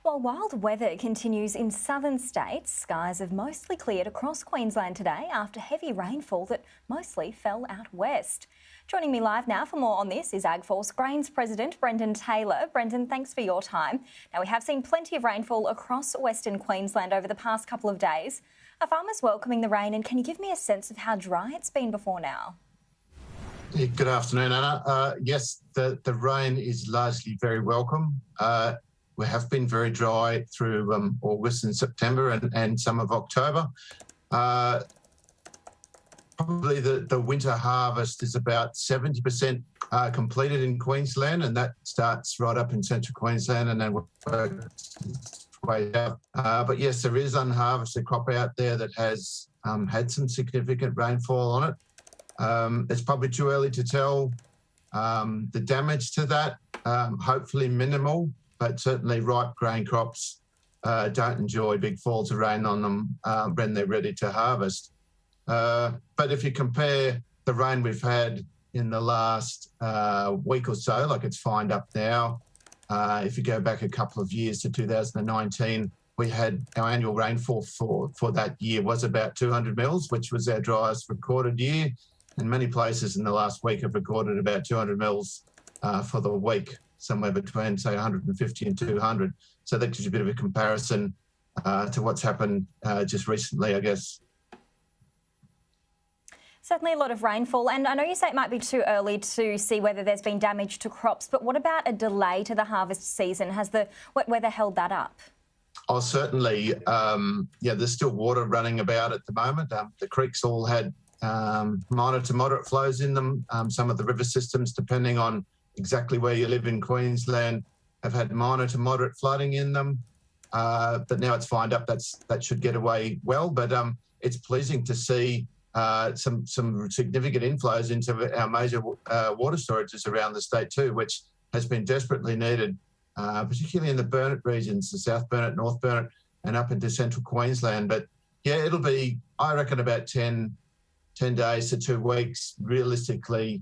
While wild weather continues in southern states, skies have mostly cleared across Queensland today after heavy rainfall that mostly fell out west. Joining me live now for more on this is Agforce Grains President Brendan Taylor. Brendan, thanks for your time. Now, we have seen plenty of rainfall across Western Queensland over the past couple of days. Are farmers welcoming the rain, and can you give me a sense of how dry it's been before now? Yeah, good afternoon, Anna. Yes, the rain is largely very welcome. We have been very dry through August and September and some of October. Probably the winter harvest is about 70% completed in Queensland, and that starts right up in central Queensland and then works its way out. But yes, there is unharvested crop out there that has had some significant rainfall on it. It's probably too early to tell the damage to that, hopefully minimal, but certainly ripe grain crops don't enjoy big falls of rain on them when they're ready to harvest. But if you compare the rain we've had in the last week or so, like it's fined up now, if you go back a couple of years to 2019, we had our annual rainfall for that year was about 200 mils, which was our driest recorded year. And many places in the last week have recorded about 200 mils for the week, somewhere between, say, 150 and 200. So that gives you a bit of a comparison to what's happened just recently, I guess. Certainly a lot of rainfall, and I know you say it might be too early to see whether there's been damage to crops, but what about a delay to the harvest season? Has the wet weather held that up? Oh, certainly. There's still water running about at the moment. The creeks all had minor to moderate flows in them. Some of the river systems, depending on exactly where you live in Queensland, have had minor to moderate flooding in them. But now it's fined up. That should get away well. But it's pleasing to see some significant inflows into our major water storages around the state too, which has been desperately needed, particularly in the Burnett regions, the South Burnett, North Burnett, and up into central Queensland. But yeah, it'll be, I reckon, about 10 days to 2 weeks, realistically,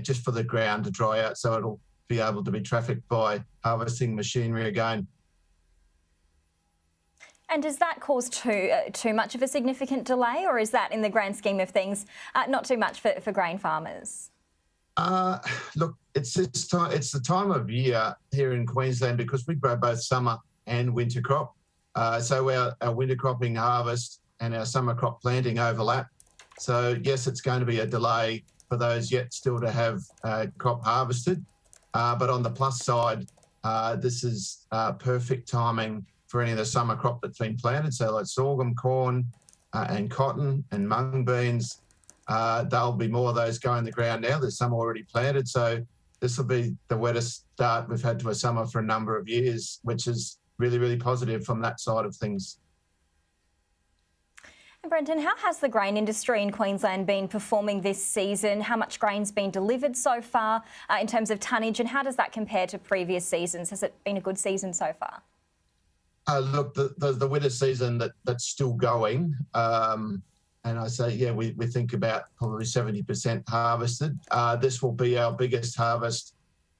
just for the ground to dry out, so it'll be able to be trafficked by harvesting machinery again. And does that cause too much of a significant delay, or is that, in the grand scheme of things, not too much for grain farmers? Look, it's the time of year here in Queensland because we grow both summer and winter crop. So our winter cropping harvest and our summer crop planting overlap. So yes, it's going to be a delay for those yet still to have crop harvested. But on the plus side, this is perfect timing for any of the summer crop that's been planted. So like sorghum, corn, and cotton and mung beans, there'll be more of those going in the ground now. There's some already planted. So this will be the wettest start we've had to a summer for a number of years, which is really, really positive from that side of things. And Brendan, how has the grain industry in Queensland been performing this season? How much grain's been delivered so far in terms of tonnage, and how does that compare to previous seasons? Has it been a good season so far? Look, the winter season that's still going, and I say, we think about probably 70% harvested. This will be our biggest harvest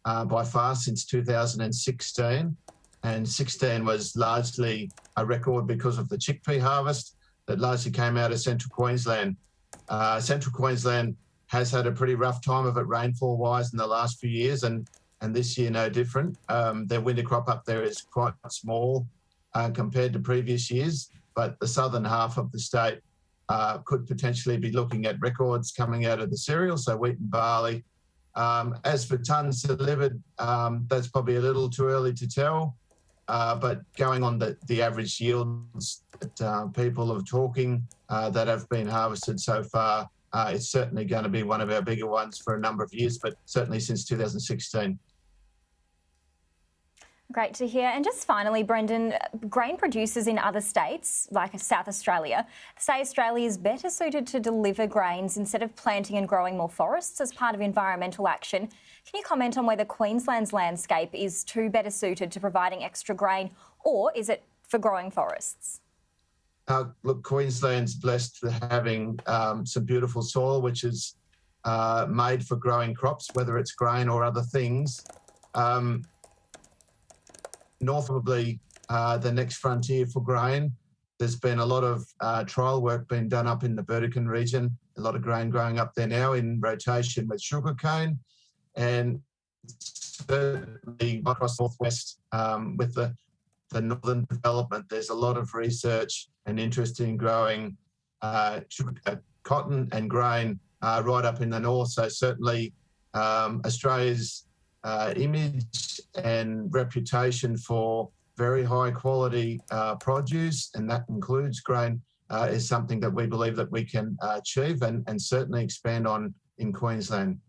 by far since 2016, and 16 was largely a record because of the chickpea harvest that largely came out of central Queensland. Central Queensland has had a pretty rough time of it rainfall-wise in the last few years, and this year no different. Their winter crop up there is quite small compared to previous years, but the southern half of the state could potentially be looking at records coming out of the cereal, so wheat and barley. As for tonnes delivered, that's probably a little too early to tell. But going on the average yields that people are talking that have been harvested so far, it's certainly going to be one of our bigger ones for a number of years, but certainly since 2016. Great to hear. And just finally, Brendan, grain producers in other states, like South Australia, say Australia is better suited to deliver grains instead of planting and growing more forests as part of environmental action. Can you comment on whether Queensland's landscape is too better suited to providing extra grain, or is it for growing forests? Look, Queensland's blessed for having some beautiful soil, which is made for growing crops, whether it's grain or other things. north probably the next frontier for grain. There's been a lot of trial work being done up in the Burdekin region, a lot of grain growing up there now in rotation with sugarcane, and certainly across northwest with the northern development, there's a lot of research and interest in growing cotton and grain right up in the north. So certainly Australia's image and reputation for very high quality produce, and that includes grain, is something that we believe that we can achieve and certainly expand on in Queensland.